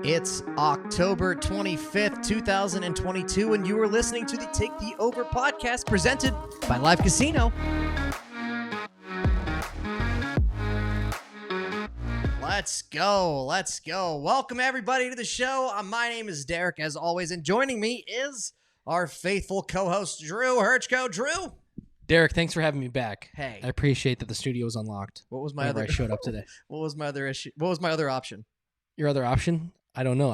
It's October 25th, 2022, and you are listening to the Take the Over podcast presented by Live Casino. Let's go. Let's go. Welcome, everybody, to the show. My name is Derek, as always, and joining me is our faithful co-host, Drew Hirchko. Drew? Derek, thanks for having me back. Hey. I appreciate that the studio was unlocked. What was my other? I showed up today. What was my other issue? What was my other option? Your other option? I don't know.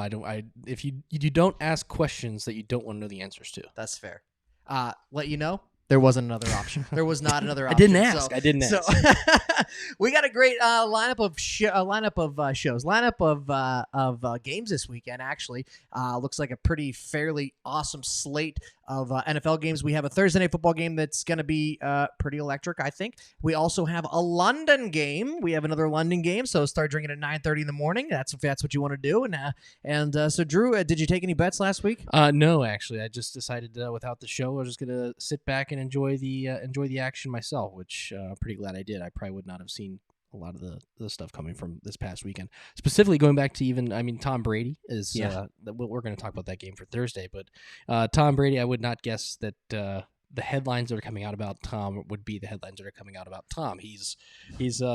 If you don't ask questions that you don't want to know the answers to. That's fair. Let you know, there wasn't another option. There was not another option. I didn't ask. So we got a great lineup of games this weekend. Actually, looks like a pretty fairly awesome slate of NFL games. We have a Thursday night football game that's going to be pretty electric, I think. We also have a London game. We have another London game, so start drinking at 9:30 in the morning. That's if that's what you want to do. And so, Drew, did you take any bets last week? No, actually, I just decided without the show, I was just going to sit back and enjoy the action myself, which I'm pretty glad I did. I probably would not have seen a lot of the stuff coming from this past weekend. Specifically going back to Tom Brady is we're going to talk about that game for Thursday, but Tom Brady, I would not guess that the headlines that are coming out about Tom would be the headlines that are coming out about Tom. He's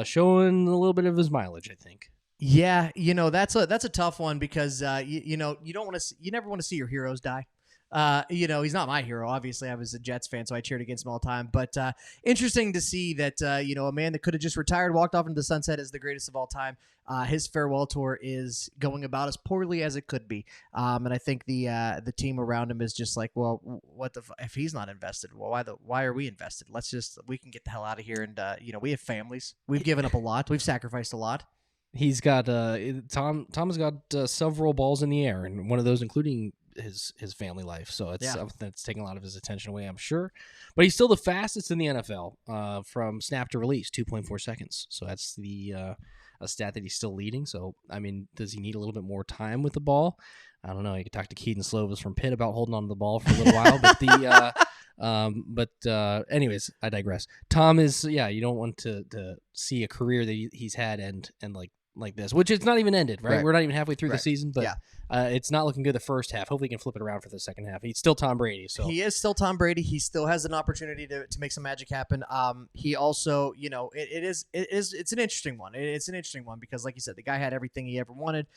showing a little bit of his mileage, I think. Yeah, that's a tough one because you never want to see your heroes die. He's not my hero. Obviously, I was a Jets fan, so I cheered against him all the time. But interesting to see that, a man that could have just retired, walked off into the sunset as the greatest of all time. His farewell tour is going about as poorly as it could be. And I think the team around him is just like, well, if he's not invested, well, why are we invested? We can get the hell out of here. And, we have families. We've given up a lot. We've sacrificed a lot. He's got Tom has got several balls in the air, and one of those including his family life. So it's something that's taking a lot of his attention away, I'm sure. But he's still the fastest in the NFL from snap to release, 2.4 seconds. So that's a stat that he's still leading. So, I mean, does he need a little bit more time with the ball? I don't know. You could talk to Keaton Slovis from Pitt about holding on to the ball for a little while. But anyways, I digress. Tom is, you don't want to see a career that he's had and like this, which it's not even ended, right? We're not even halfway through the season, but it's not looking good the first half. Hopefully he can flip it around for the second half. He's still Tom Brady. So he is still Tom Brady. He still has an opportunity to make some magic happen. He also, it's an interesting one. It's an interesting one because, like you said, the guy had everything he ever wanted.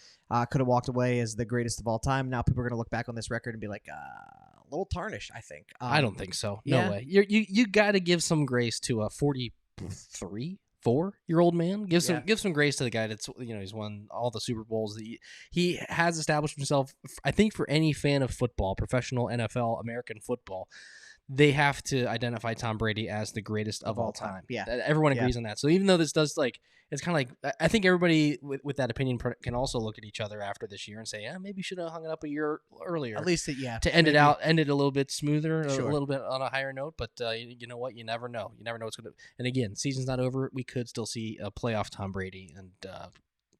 Could have walked away as the greatest of all time. Now people are going to look back on this record and be like, a little tarnished, I think. I don't think so. No way. You got to give some grace to a 4-year-old man. Give some grace to the guy that's he's won all the Super Bowls. He has established himself. I think for any fan of football, professional NFL, American football, they have to identify Tom Brady as the greatest of all time. Yeah, everyone agrees on that. So even though this does it's kind of like I think everybody with that opinion can also look at each other after this year and say, maybe you should have hung it up a year earlier. At least to end it a little bit smoother, a little bit on a higher note. But you know what? You never know. You never know what's going to. And again, season's not over. We could still see a playoff Tom Brady,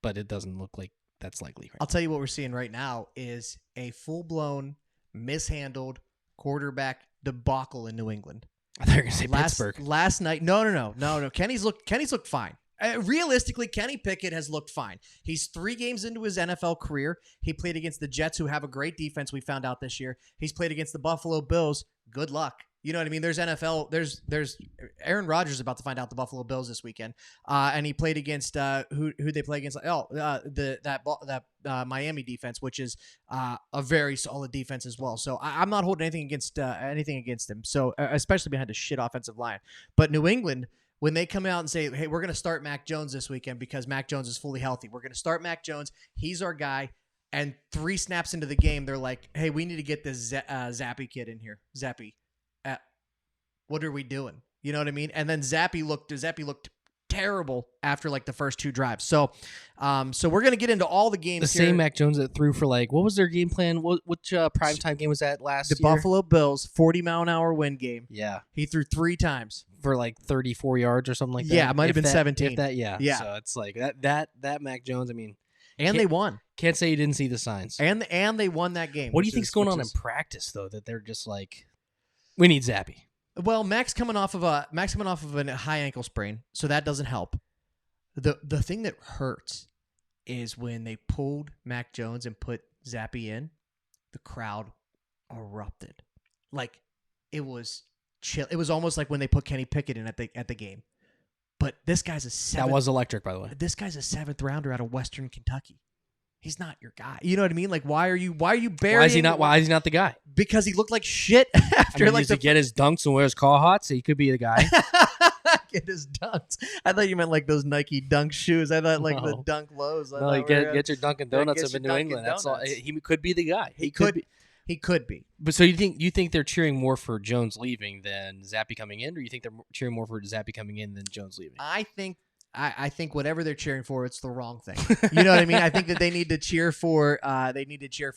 but it doesn't look like that's likely. Right I'll tell you what we're seeing right now is a full-blown, mishandled quarterback debacle in New England. I thought you were going to say Pittsburgh. Last night, no. Kenny's looked fine. Realistically, Kenny Pickett has looked fine. He's 3 games into his NFL career. He played against the Jets, who have a great defense, we found out this year. He's played against the Buffalo Bills. Good luck. You know what I mean? There's NFL. There's Aaron Rodgers about to find out the Buffalo Bills this weekend, and he played against who they play against? That Miami defense, which is a very solid defense as well. So I'm not holding anything against him. So especially behind a shit offensive line, but New England, when they come out and say, hey, we're going to start Mac Jones this weekend because Mac Jones is fully healthy. We're going to start Mac Jones. He's our guy. And 3 snaps into the game, they're like, hey, we need to get this Zappy kid in here. Zappy. What are we doing? You know what I mean? And then Zappy looked terrible after the first 2 drives. So we're going to get into all the games here. The same Mac Jones that threw for what was their game plan? Which primetime game was that last year? The Buffalo Bills 40-mile-an-hour win game. Yeah. He threw 3 times. For 34 yards or something like that. Yeah, it might have been 17. If that, yeah. So it's like that Mac Jones, I mean. And they won. Can't say you didn't see the signs. And they won that game. What do you think's going on in practice, though, that they're just like, we need Zappy? Well, Mac's coming off of a high ankle sprain, so that doesn't help. The thing that hurts is when they pulled Mac Jones and put Zappy in, the crowd erupted. It was chill. It was almost like when they put Kenny Pickett in at the game. But this guy's that was electric, by the way. This guy's a 7th rounder out of Western Kentucky. He's not your guy. You know what I mean? Why are you burying? Why is he not the guy? Because he looked like shit after does he get his dunks and wears call hots? So he could be the guy. Get his dunks. I thought you meant those Nike dunk shoes. I thought the dunk lows. No, get your Dunkin' Donuts up in New England. That's all. He could be the guy. He could be. But so you think they're cheering more for Jones leaving than Zappy coming in, or you think they're cheering more for Zappy coming in than Jones leaving? I think whatever they're cheering for, it's the wrong thing. You know what I mean? I think that they need to cheer for points. They need to cheer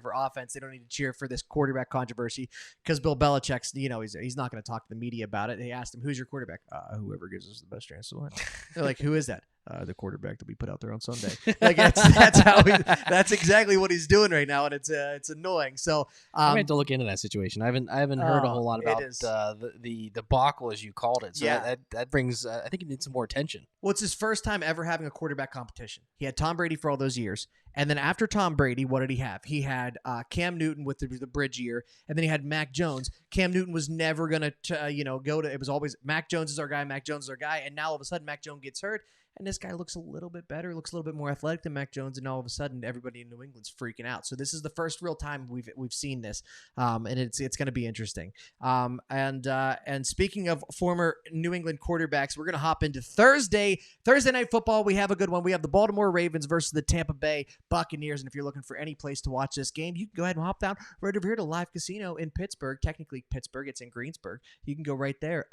for offense. They don't need to cheer for this quarterback controversy because Bill Belichick's, he's not going to talk to the media about it. They asked him, who's your quarterback? Whoever gives us the best chance to win. They're like, who is that? The quarterback that we put out there on Sunday. That's exactly what he's doing right now, and it's annoying. So I have to look into that situation. I haven't heard a whole lot about the debacle, as you called it. So that brings I think it needs some more attention. Well, it's his first time ever having a quarterback competition. He had Tom Brady for all those years, And then after Tom Brady, what did he have? He had Cam Newton with the bridge year, and then he had Mac Jones. Cam Newton was never going to, go to. It was always Mac Jones is our guy. Mac Jones is our guy. And now all of a sudden, Mac Jones gets hurt, and this guy looks a little bit better, looks a little bit more athletic than Mac Jones, and all of a sudden, everybody in New England's freaking out. So this is the first real time we've seen this, and it's going to be interesting. And speaking of former New England quarterbacks, we're going to hop into Thursday Night Football. We have a good one. We have the Baltimore Ravens versus the Tampa Bay Buccaneers. And if you're looking for any place to watch this game, you can go ahead and hop down right over here to Live Casino in Pittsburgh. Technically Pittsburgh, it's in Greensburg. You can go right there.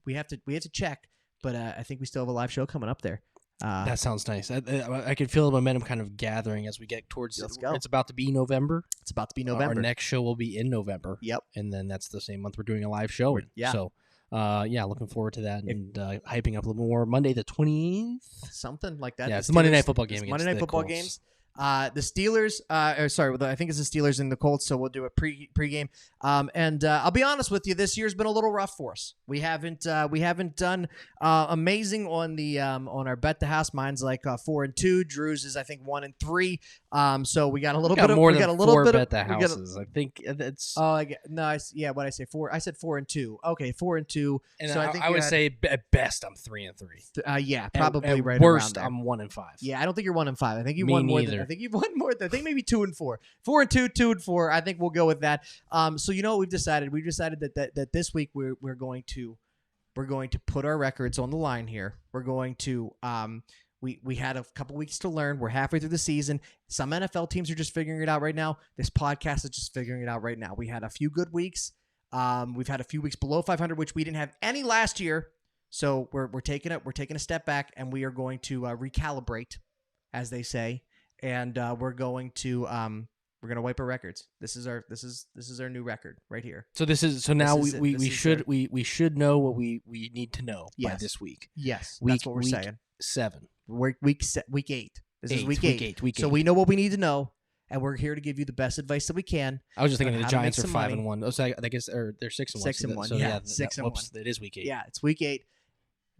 We have to check, but I think we still have a live show coming up there. That sounds nice. I can feel the momentum kind of gathering as we get towards it. Let's go. It's about to be November. It's about to be November. Our next show will be in November. Yep. And then that's the same month we're doing a live show. Yeah. So, looking forward to that and hyping up a little more. Monday the 20th? Something like that. Yeah, it's the Monday Night Football game. Monday Night Football games. The Steelers, I think it's the Steelers and the Colts, so we'll do a pregame. And I'll be honest with you, this year's been a little rough for us. We haven't done amazing on the on our bet the house. Mine's like 4-2. Drew's is I think 1-3. So we got a little bit of more we than got a little four bit bet of the houses. I think it's. Oh, what did I say? 4. I said 4-2. Okay, 4-2. And so I would say at best I'm 3-3. Yeah, probably at right worst, around there. I'm 1-5. Yeah, I don't think you're 1-5. I think you Me won more. neither. I think you've won more. I think maybe 2-4. 4-2, 2-4. I think we'll go with that. So you know what we've decided? We've decided that this week we're going to put our records on the line here. We're going to we had a couple weeks to learn. We're halfway through the season. Some NFL teams are just figuring it out right now. This podcast is just figuring it out right now. We had a few good weeks. We've had a few weeks below 500, which we didn't have any last year. So we're taking it. We're taking a step back, and we are going to recalibrate, as they say, and we're going to wipe our records. This is our new record right here. So now we should know what we need to know by this week. Yes, that's what we're saying. 7. Week 8. This is week 8. Week 8. So we know what we need to know, and we're here to give you the best advice that we can. I was just thinking the Giants are money. 5-1. Oh, so I guess they're 6-1. 6-1. So yeah, 6-1. Whoops, it is week 8. Yeah, it's week 8.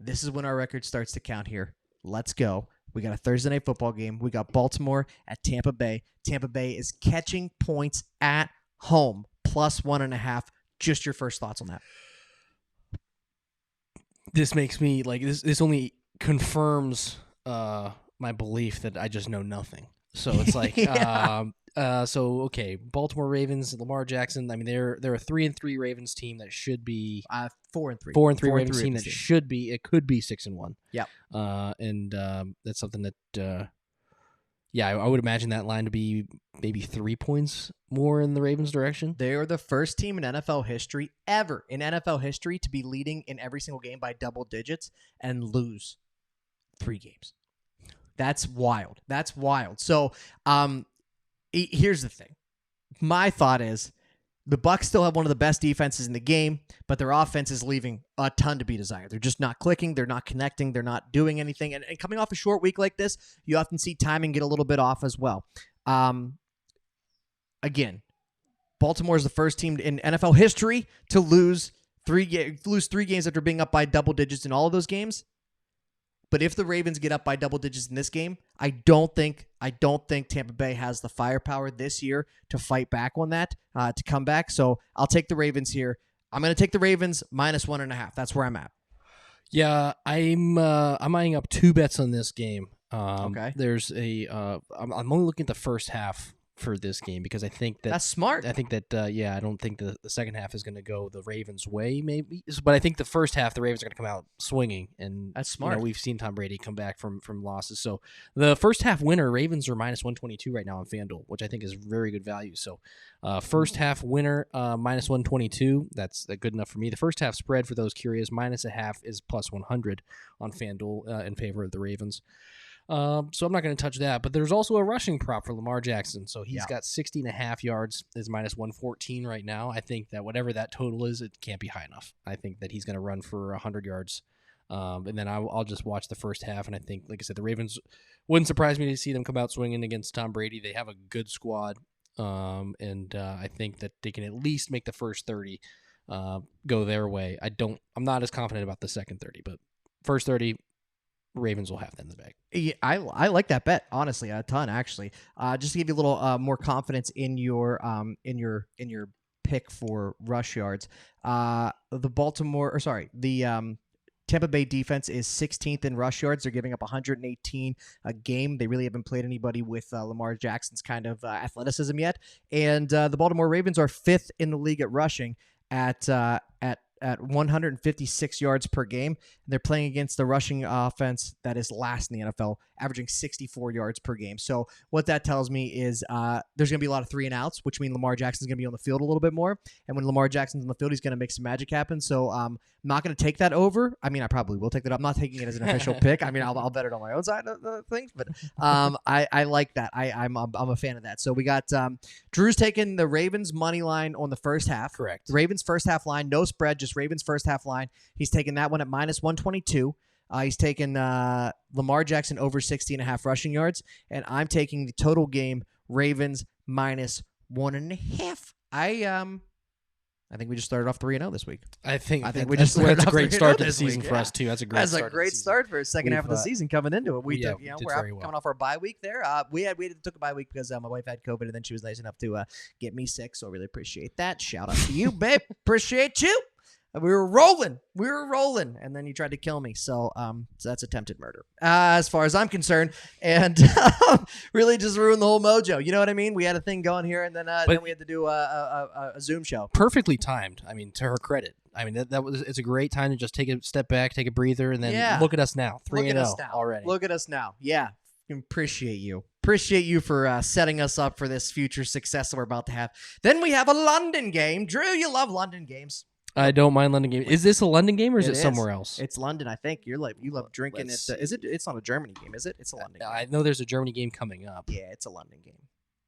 This is when our record starts to count here. Let's go. We got a Thursday night football game. We got Baltimore at Tampa Bay. Tampa Bay is catching points at home, +1.5. Just your first thoughts on that. This makes me like this only confirms my belief that I just know nothing. So it's like okay, Baltimore Ravens, Lamar Jackson. I mean, they're a 3-3 Ravens team that should be 4-3. 4-3 Ravens team that should be. It could be 6-1. Yep. And that's something that I would imagine that line to be maybe 3 points more in the Ravens' direction. They are the first team in NFL history ever to be leading in every single game by double digits and lose 3 games. That's wild. So, here's the thing. My thought is the Bucs still have one of the best defenses in the game, but their offense is leaving a ton to be desired. They're just not clicking. They're not connecting. They're not doing anything. And coming off a short week like this, you often see timing get a little bit off as well. Again, Baltimore is the first team in NFL history to lose 3 games after being up by double digits in all of those games. But if the Ravens get up by double digits in this game, I don't think Tampa Bay has the firepower this year to fight back on that, to come back. So I'll take the Ravens here. I'm going to take the Ravens -1.5. That's where I'm at. Yeah, I'm eyeing up 2 bets on this game. Okay. There's I'm only looking at the first half for this game because I think that's smart. I think that I don't think the second half is going to go the Ravens' way, maybe, but I think the first half the Ravens are going to come out swinging, and that's smart. We've seen Tom Brady come back from losses, so the first half winner Ravens are -122 right now on FanDuel, which I think is very good value. So first half winner -122, that's good enough for me. The first half spread for those curious -0.5 is +100 on FanDuel in favor of the Ravens. So I'm not going to touch that, but there's also a rushing prop for Lamar Jackson. So he's got 60.5 yards, is -114 right now. I think that whatever that total is, it can't be high enough. I think that he's going to run for 100 yards. And then I'll just watch the first half. And I think, like I said, the Ravens wouldn't surprise me to see them come out swinging against Tom Brady. They have a good squad. And I think that they can at least make the first 30 go their way. I'm not as confident about the second 30, but first 30, Ravens will have that in the bag. Yeah, I like that bet, honestly, a ton actually. Just to give you a little more confidence in your pick for rush yards. The Tampa Bay defense is 16th in rush yards. They're giving up 118 a game. They really haven't played anybody with Lamar Jackson's kind of athleticism yet. And the Baltimore Ravens are 5th in the league at rushing at 156 yards per game. They're playing against the rushing offense that is last in the NFL, averaging 64 yards per game. So what that tells me is there's going to be a lot of 3 and outs, which means Lamar Jackson's going to be on the field a little bit more. And when Lamar Jackson's on the field, he's going to make some magic happen. So I'm not going to take that over. I mean, I probably will take that up. I'm not taking it as an official pick. I mean, I'll bet it on my own side of things, but I like that. I'm a fan of that. So we got Drew's taking the Ravens money line on the first half. Correct. The Ravens first half line, no spread, just Ravens first half line. He's taking that one at minus 122. He's taking Lamar Jackson over 60.5 rushing yards, and I'm taking the total game Ravens minus 1.5. I think we just started off 3-0 this week. I think we just started that's a off great 3-0 start to the this season week, for yeah. us too. That's a great. That's start a great start for the second half of the season coming into it. We're very well. coming off our bye week there. We took a bye week because my wife had COVID, and then she was nice enough to get me sick. So I really appreciate that. Shout out to you, babe. Appreciate you. We were rolling, and then you tried to kill me. So that's attempted murder, as far as I'm concerned, and really just ruined the whole mojo. You know what I mean? We had a thing going here, and then we had to do a Zoom show. Perfectly timed. I mean, to her credit. I mean, it's a great time to just take a step back, take a breather, and then look at us now, 3-0 already. Look at us now. Yeah, appreciate you. Appreciate you for setting us up for this future success that we're about to have. Then we have a London game. Drew, you love London games. I don't mind London game. Is this a London game or is it somewhere else? It's London, I think. You love drinking it. Is it? It's not a Germany game, is it? It's a London game. I know there's a Germany game coming up. Yeah, it's a London game.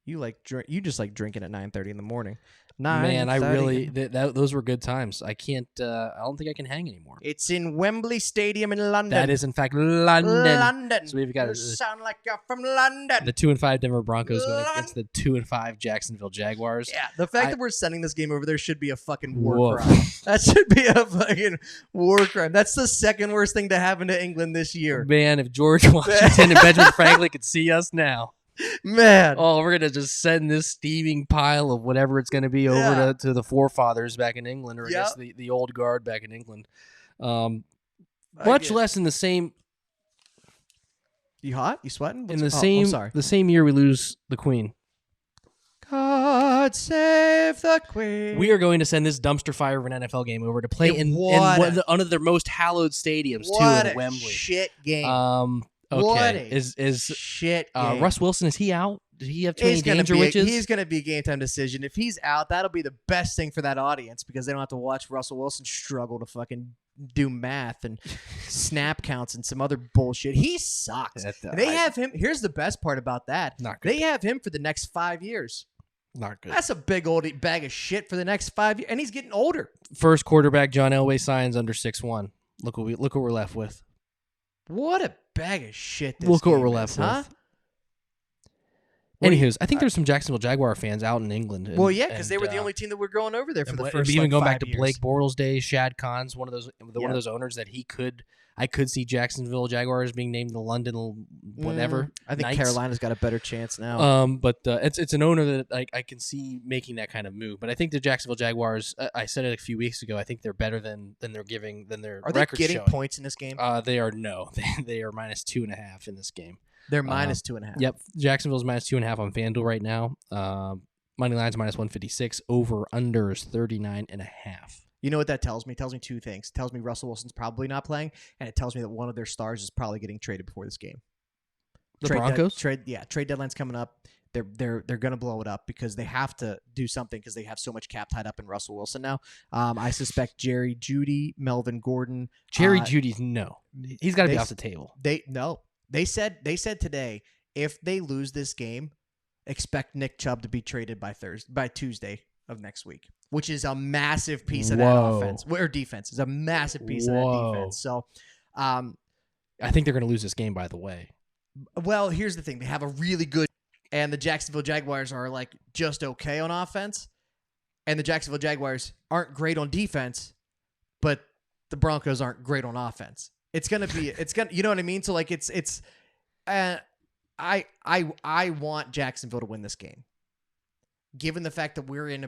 You just like drinking at 9:30 in the morning. Man, I really those were good times. I can't. I don't think I can hang anymore. It's in Wembley Stadium in London. That is in fact London. London. So we've got you sound like you're from London. The 2-5 Denver Broncos going against the 2-5 Jacksonville Jaguars. Yeah, the fact that we're sending this game over there should be a fucking war crime. That should be a fucking war crime. That's the second worst thing to happen to England this year. Man, if George Washington and Benjamin Franklin could see us now. Man. Oh, we're going to just send this steaming pile of whatever it's going to be over to the forefathers back in England, or I guess the old guard back in England. Much less in the same... You hot? You sweating? The same year we lose the Queen. God save the Queen. We are going to send this dumpster fire of an NFL game over to play in one of their most hallowed stadiums, too, in Wembley. Shit game. Okay. Shit game. Russ Wilson, is he out? Did he have too many danger witches? He's going to be a game time decision. If he's out, that'll be the best thing for that audience because they don't have to watch Russell Wilson struggle to fucking do math and snap counts and some other bullshit. He sucks. They have him. Here's the best part about that. Not good. They have him for the next 5 years. Not good. That's a big old bag of shit for the next 5 years, and he's getting older. First quarterback John Elway signs under 6'1". Look what we're left with. What a bag of shit this Look what game we're is, left huh? with. Anywho, I think there's some Jacksonville Jaguar fans out in England. Well, yeah, because they were the only team that were going over there for the first even going 5 back to years. Blake Bortles' days, Shad Khan's one of those owners that I could see Jacksonville Jaguars being named the London whatever. I think Knights. Carolina's got a better chance now. But it's an owner that I can see making that kind of move. But I think the Jacksonville Jaguars, I said it a few weeks ago, I think they're better than their Are they getting showing. points in this game? They are they are minus 2.5 in this game. They're minus 2.5. Yep, Jacksonville's minus 2.5 on FanDuel right now. Money line's minus 156. Over under is 39.5. You know what that tells me? It tells me two things. It tells me Russell Wilson's probably not playing, and it tells me that one of their stars is probably getting traded before this game. The Broncos? Trade deadline's coming up. They're going to blow it up because they have to do something because they have so much cap tied up in Russell Wilson now. I suspect Jerry Jeudy, Melvin Gordon. Jerry Judy's no. He's got to be off the table. They said today if they lose this game, expect Nick Chubb to be traded by Tuesday of next week, which is a massive piece of that offense or defense. Is a massive piece of that defense. So, I think they're going to lose this game. By the way, well, here's the thing: they have a really good, and the Jacksonville Jaguars are like just okay on offense, and the Jacksonville Jaguars aren't great on defense, but the Broncos aren't great on offense. You know what I mean? So like it's I want Jacksonville to win this game. Given the fact that we're in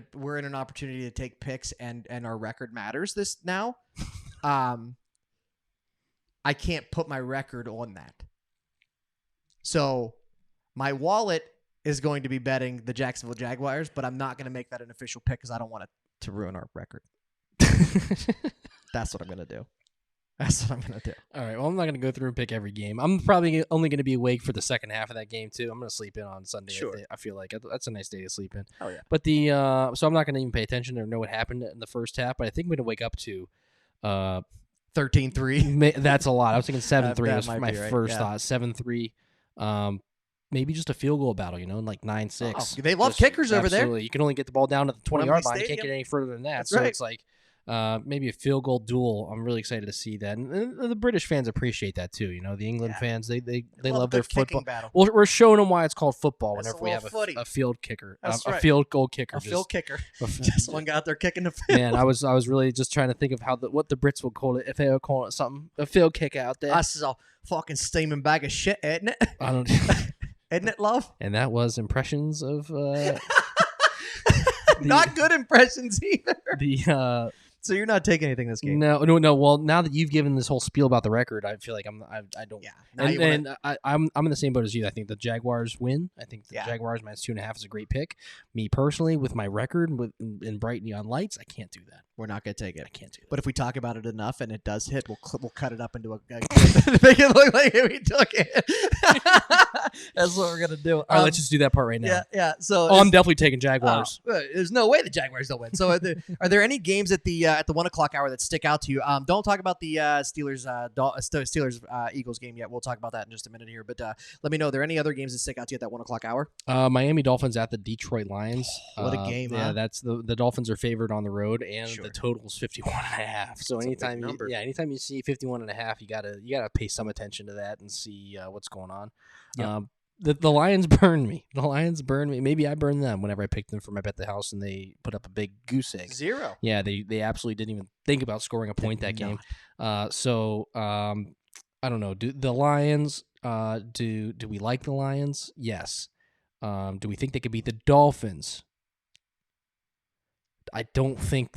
an opportunity to take picks and our record matters this now, I can't put my record on that. So my wallet is going to be betting the Jacksonville Jaguars, but I'm not going to make that an official pick because I don't want it to ruin our record. That's what I'm going to do. That's what I'm going to do. All right. Well, I'm not going to go through and pick every game. I'm probably only going to be awake for the second half of that game, too. I'm going to sleep in on Sunday. Sure. I feel like that's a nice day to sleep in. Oh, yeah. But so I'm not going to even pay attention or know what happened in the first half, but I think I'm going to wake up to 13-3. That's a lot. I was thinking 7-3 was might my be right. first Yeah. thought. 7-3. Maybe just a field goal battle, like 9-6. Oh, they love kickers over there. Absolutely. You can only get the ball down to the 20-yard line. You can't get any further than that. That's so right. it's like maybe a field goal duel. I'm really excited to see that. And the British fans appreciate that too. The England fans, they love their football. Battle. Well, we're showing them why it's called football whenever we have a field kicker. That's a right. field goal kicker. A field kicker. Just one guy out there kicking the field. Man, I was really just trying to think of what the Brits would call it if they were calling it something. A field kick out there. Us is a fucking steaming bag of shit, isn't it? I don't Isn't it, love? And that was impressions of not good impressions either. the So you're not taking anything this game? No. Well, now that you've given this whole spiel about the record, I feel like I don't. Yeah. I'm in the same boat as you. I think the Jaguars win. I think the Jaguars -2.5 is a great pick. Me personally, with my record in bright neon lights, I can't do that. We're not going to take it. I can't do that. But if we talk about it enough and it does hit, we'll cut it up into a make it look like we took it. That's what we're gonna do. All right, let's just do that part right now. Yeah. So I'm definitely taking Jaguars. There's no way the Jaguars don't win. So are there any games at the 1 o'clock hour that stick out to you? Don't talk about the Steelers Eagles game yet. We'll talk about that in just a minute here. But let me know. Are there any other games that stick out to you at that 1 o'clock hour? Miami Dolphins at the Detroit Lions. What a game! Yeah, huh? that's the Dolphins are favored on the road, and Sure. the total's 51.5. So That's a big anytime number. anytime you see 51.5, you gotta pay some attention to that and see what's going on. Yeah. The Lions burned me. The Lions burned me. Maybe I burned them whenever I picked them for my bet the house, and they put up a big goose egg. 0. Yeah, they absolutely didn't even think about scoring a point that game. So I don't know. Do the Lions? Do we like the Lions? Yes. Do we think they could beat the Dolphins? I don't think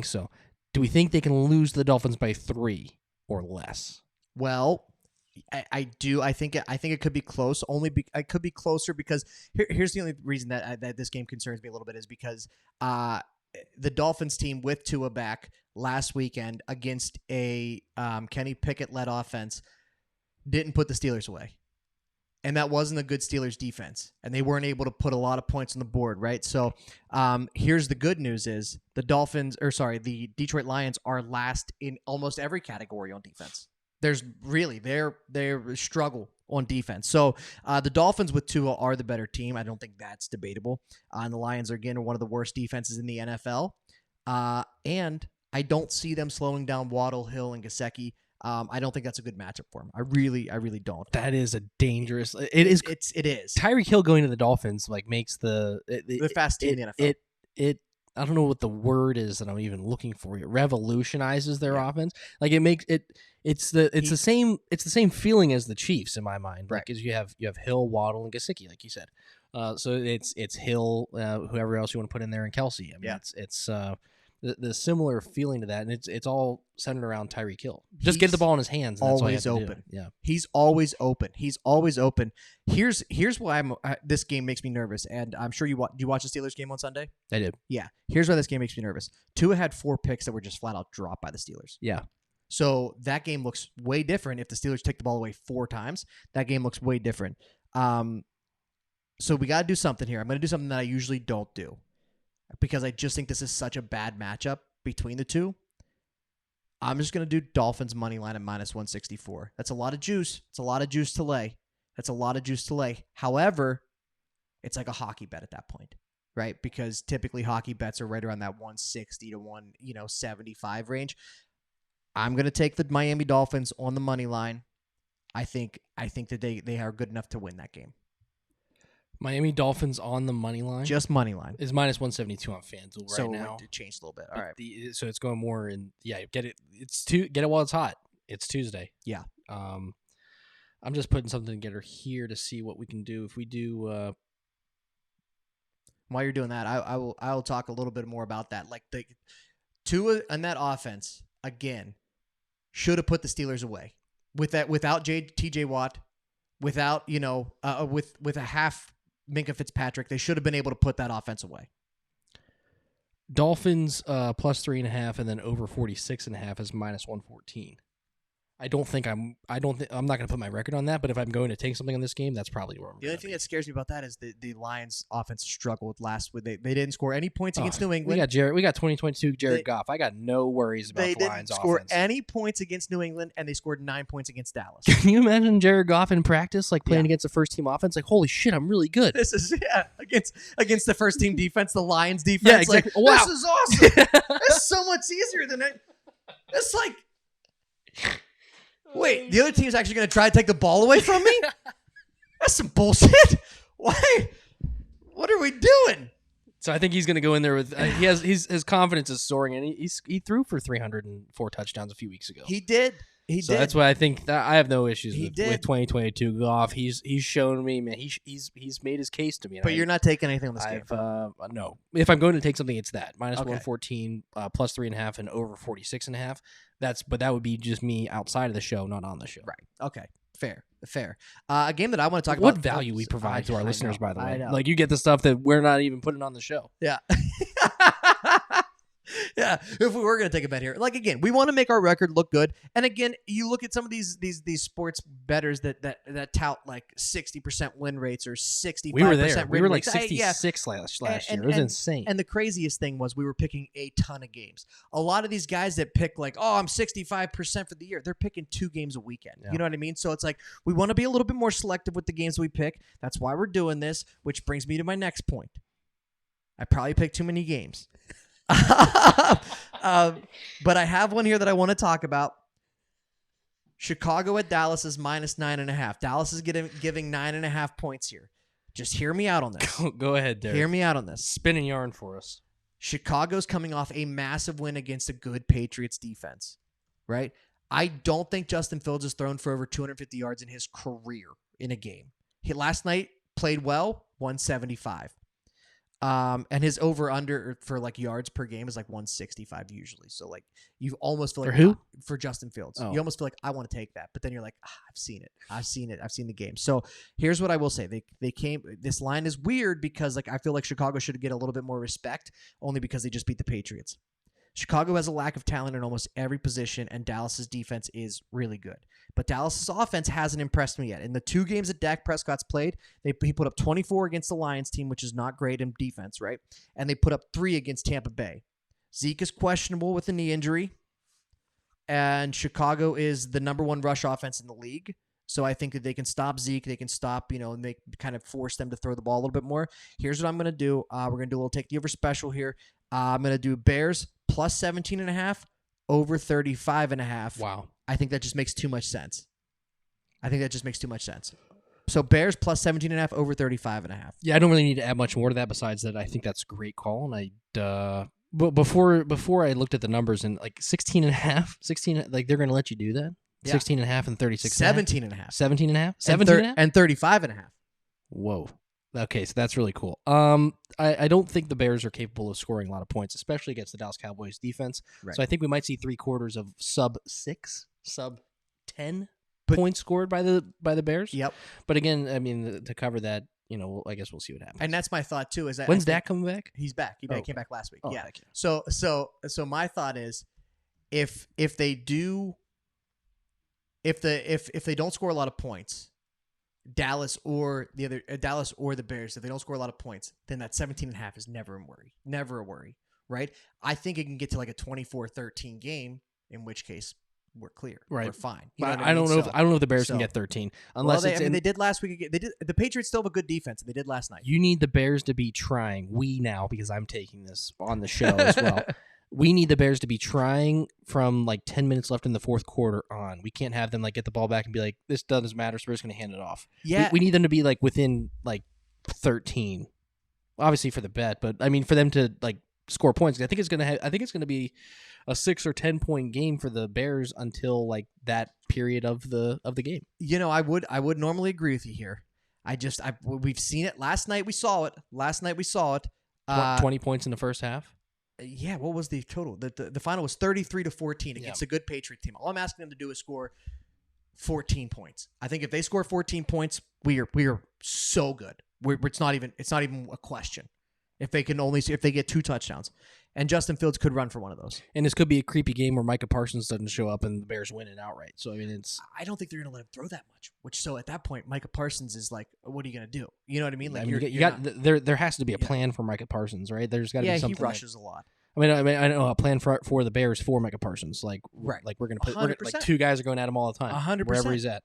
so. Do we think they can lose the Dolphins by 3 or less? Well, I do. I think it could be close. It could be closer because here's the only reason that this game concerns me a little bit is because the Dolphins team with Tua back last weekend against a Kenny Pickett-led offense didn't put the Steelers away. And that wasn't a good Steelers defense. And they weren't able to put a lot of points on the board, right? So here's the good news is the Detroit Lions are last in almost every category on defense. There's really, they're struggle on defense. So the Dolphins with Tua are the better team. I don't think that's debatable. And the Lions, again, are one of the worst defenses in the NFL. And I don't see them slowing down Waddle, Hill, and Gesicki. I don't think that's a good matchup for him. I really don't. That is a dangerous. It is. Tyreek Hill going to the Dolphins makes the fast team in the NFL. I don't know what the word is that I'm even looking for. It revolutionizes their offense. Like it makes it. It's the same feeling as the Chiefs in my mind. Right. Because you have Hill, Waddle, and Gesicki, like you said. So it's Hill, whoever else you want to put in there, and Kelsey. I mean, it's the similar feeling to that, and it's all centered around Tyreek Hill. Just get the ball in his hands. And Always that's all you have open. to do. Yeah, he's always open. Here's why this game makes me nervous, and I'm sure you watch the Steelers game on Sunday. I did. Yeah, here's why this game makes me nervous. Tua had 4 picks that were just flat out dropped by the Steelers. Yeah. So that game looks way different if the Steelers take the ball away 4 times. That game looks way different. So we got to do something here. I'm going to do something that I usually don't do because I just think this is such a bad matchup between the two. I'm just going to do Dolphins money line at -164. That's a lot of juice. It's a lot of juice to lay. However, it's like a hockey bet at that point, right? Because typically hockey bets are right around that 160 to 175 range. I'm going to take the Miami Dolphins on the money line. I think that they are good enough to win that game. Miami Dolphins on the money line. Just money line is -172 on FanDuel right now. So it changed a little bit. All right. So it's going more in. Yeah, get it. Get it while it's hot. It's Tuesday. Yeah. I'm just putting something together here to see what we can do. If we do, While you're doing that, I will talk a little bit more about that. Like the Tua and that offense again should have put the Steelers away without T.J. Watt, without with a half Minkah Fitzpatrick. They should have been able to put that offense away. Dolphins plus 3.5, and then over 46.5 is minus 114. I'm not going to put my record on that, but if I'm going to take something on this game, that's probably where I'm. The only thing that scares me about that is the Lions' offense struggled last week. They didn't score any points against New England. We got 2022 Jared Goff. I got no worries about the Lions' offense. They didn't score any points against New England, and they scored 9 points against Dallas. Can you imagine Jared Goff in practice, like playing against a first team offense? Like, holy shit, I'm really good. This is against the first team defense, the Lions defense. Yeah, exactly. Like, wow. This is awesome. This is so much easier than it. It's like. Wait, the other team's actually going to try to take the ball away from me? That's some bullshit. Why? What are we doing? So I think he's going to go in there with his confidence is soaring, and he threw for 304 touchdowns a few weeks ago. He did. So that's why I think that I have no issues with 2022 Goff. He's shown me, man. He's made his case to me. But you're not taking anything on this game. No. If I'm going to take something, it's that minus 114, plus 3.5, and over 46.5. But that would be just me outside of the show, not on the show. Right. Okay. Fair. A game that I want to talk about. What value we provide to our listeners, by the way. Like you get the stuff that we're not even putting on the show. Yeah. Yeah, if we were going to take a bet here, like again, we want to make our record look good. And again, you look at some of these sports bettors that tout like 60% win rates or 65%. We were there. We were like 66 last year. It was insane. And the craziest thing was we were picking a ton of games. A lot of these guys that pick like, oh, I'm 65% for the year. They're picking 2 games a weekend. Yeah. You know what I mean? So it's like we want to be a little bit more selective with the games we pick. That's why we're doing this, which brings me to my next point. I probably picked too many games. But I have one here that I want to talk about. Chicago at Dallas is minus 9.5. Dallas is giving 9.5 points here. Just hear me out on this. Go ahead, Derek. Hear me out on this. Spin and yarn for us. Chicago's coming off a massive win against a good Patriots defense, right? I don't think Justin Fields has thrown for over 250 yards in his career in a game. He last night played well, 175. And his over-under for like yards per game is like 165 usually. So like you almost feel like for who? For Justin Fields. Oh. You almost feel like I want to take that, but then you're like, I've seen it. I've seen the game. So here's what I will say: they came. This line is weird because like I feel like Chicago should get a little bit more respect only because they just beat the Patriots. Chicago has a lack of talent in almost every position, and Dallas's defense is really good. But Dallas's offense hasn't impressed me yet. In the 2 games that Dak Prescott's played, he put up 24 against the Lions team, which is not great in defense, right? And they put up 3 against Tampa Bay. Zeke is questionable with a knee injury, and Chicago is the number 1 rush offense in the league. So I think that they can stop Zeke. They can stop, and they kind of force them to throw the ball a little bit more. Here's what I'm going to do. We're going to do a little take the over special here. I'm going to do Bears plus 17.5, over 35.5. Wow. I think that just makes too much sense. So Bears plus 17.5, over 35.5. Yeah, I don't really need to add much more to that besides that I think that's a great call. And but before I looked at the numbers and like 16.5, like they're going to let you do that? Yeah. 16.5 and 36. 17.5. 17.5? 17.5? And 35.5. Whoa. Okay, so that's really cool. I don't think the Bears are capable of scoring a lot of points, especially against the Dallas Cowboys defense. Right. So I think we might see 3/4 of sub 10 points scored by the Bears. Yep. But again, I mean, to cover that, I guess we'll see what happens. And that's my thought too. Is that when's Dak coming back? He's back. He came back last week. Oh, yeah. So my thought is, if they don't score a lot of points, Dallas or the Bears, if they don't score a lot of points, then that 17.5 is never a worry, right? I think it can get to like a 24-13 game, in which case we're clear, right? We're fine. But I don't know if the Bears can get 13 unless they did last week. They did. The Patriots still have a good defense, and they did last night. You need the Bears to be trying. Because I'm taking this on the show as well. We need the Bears to be trying from like 10 minutes left in the fourth quarter on. We can't have them like get the ball back and be like, this doesn't matter, so we're just going to hand it off. Yeah. We need them to be like within like 13. Obviously for the bet, but I mean for them to like score points. I think it's gonna be a 6 or 10 point game for the Bears until like that period of the game. You know, I would normally agree with you here. We've seen it. Last night we saw it. 20 points in the first half. Yeah, what was the total? The final was 33-14 against a good Patriot team. All I'm asking them to do is score 14 points. I think if they score 14 points, we are so good. It's not even a question. If they get 2 touchdowns, and Justin Fields could run for one of those. And this could be a creepy game where Micah Parsons doesn't show up and the Bears win it outright. So I mean, I don't think they're going to let him throw that much. So at that point, Micah Parsons is like, what are you going to do? You know what I mean? Like, there has to be a plan for Micah Parsons, right? There's got to be something. He rushes a lot. I mean, I know a plan for the Bears for Micah Parsons. Like, right. Like we're gonna put like 2 guys are going at him all the time, 100%, wherever he's at.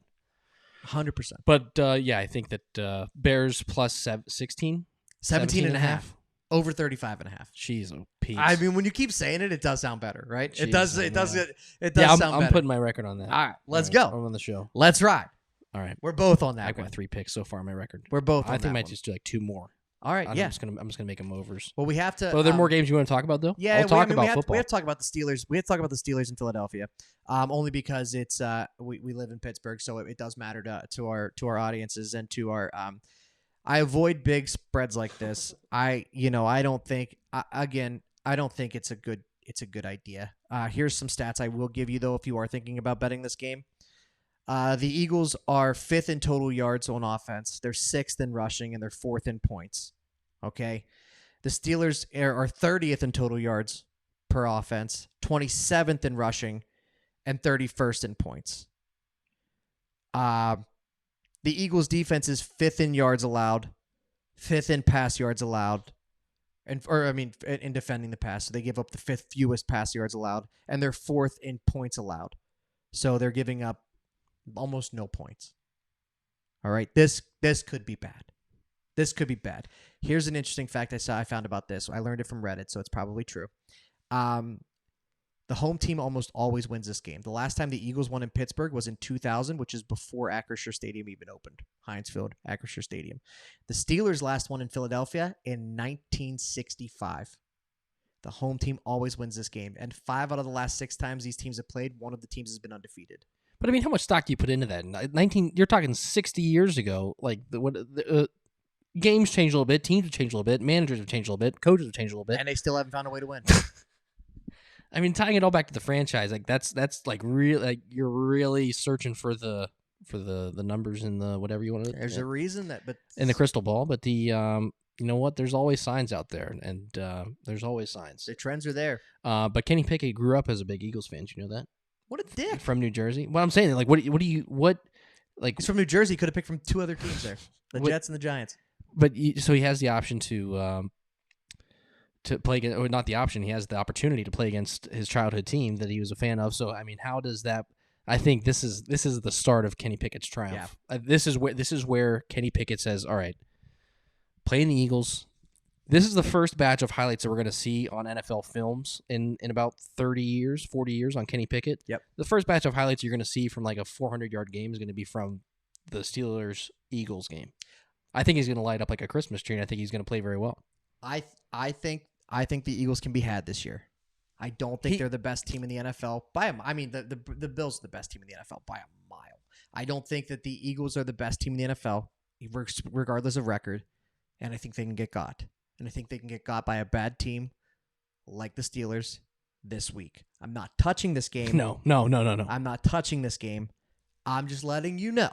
100%. But I think that Bears plus 16, 17.5. Over 35.5. Jeez, oh Pete. I mean, when you keep saying it, it does sound better, right? Jeez, it does sound better. I'm putting my record on that. All right, let's go. I'm on the show. Let's ride. All right. We're both on that. I've got 3 picks so far on my record. We're both on I think that I might one. just do like 2 more. All right, yeah. I'm just gonna make them overs. Well, we have to. Well, are there more games you want to talk about though? Yeah, I'll talk about football. football. We have to talk about the Steelers. We have to talk about the Steelers in Philadelphia, only because it's we live in Pittsburgh, so it does matter to our audiences and to our. I avoid big spreads like this. I don't think it's a good idea. Here's some stats I will give you though if you are thinking about betting this game. The Eagles are 5th in total yards on offense. They're 6th in rushing, and they're 4th in points. Okay? The Steelers are 30th in total yards per offense, 27th in rushing, and 31st in points. The Eagles' defense is 5th in yards allowed, 5th in pass yards allowed, in defending the pass. So they give up the 5th fewest pass yards allowed, and they're 4th in points allowed. So they're giving up almost no points. All right, this could be bad. This could be bad. Here's an interesting fact I found about this. I learned it from Reddit, so it's probably true. The home team almost always wins this game. The last time the Eagles won in Pittsburgh was in 2000, which is before Acrisure Stadium even opened. Heinz Field, Acrisure Stadium. The Steelers last won in Philadelphia in 1965. The home team always wins this game, and 5 out of the last 6 times these teams have played, one of the teams has been undefeated. But I mean, how much stock do you put into that? 19, you're talking 60 years ago. Like games change a little bit, teams have changed a little bit, managers have changed a little bit, coaches have changed a little bit, and they still haven't found a way to win. I mean, tying it all back to the franchise, like that's like real. Like you're really searching for the numbers in the whatever you want to. There's a reason that, but in the crystal ball, but the you know what? There's always signs out there, and there's always signs. The trends are there. But Kenny Pickett grew up as a big Eagles fan. Did you know that? What a dick. From New Jersey. What I'm saying, like, what like? He's from New Jersey. Could have picked from 2 other teams there, the Jets and the Giants. But so he has the option to play against, or not the option. He has the opportunity to play against his childhood team that he was a fan of. So I mean, how does that? I think this is the start of Kenny Pickett's triumph. Yeah. This is where Kenny Pickett says, "All right, playing the Eagles." This is the first batch of highlights that we're going to see on NFL films in about 30 years, 40 years on Kenny Pickett. Yep. The first batch of highlights you're going to see from like a 400-yard game is going to be from the Steelers-Eagles game. I think he's going to light up like a Christmas tree, and I think he's going to play very well. I think the Eagles can be had this year. I don't think they're the best team in the NFL by a mile. I mean, the Bills are the best team in the NFL by a mile. I don't think that the Eagles are the best team in the NFL, regardless of record, and I think they can get got. And I think they can get got by a bad team like the Steelers this week. I'm not touching this game. No. I'm not touching this game. I'm just letting you know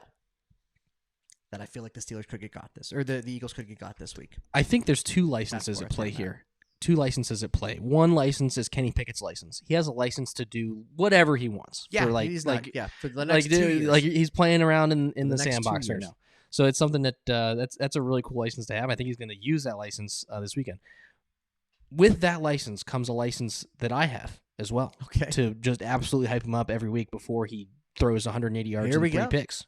that I feel like the Steelers could get got this, or the Eagles could get got this week. I think there's 2 licenses at play here. 2 licenses at play. One license is Kenny Pickett's license. He has a license to do whatever he wants. Yeah, for for the next 2 years. Like he's playing around in the sandbox right years. now. So it's something that that's a really cool license to have. I think he's going to use that license this weekend. With that license comes a license that I have as well. Okay. To just absolutely hype him up every week before he throws 180 yards and 3 picks.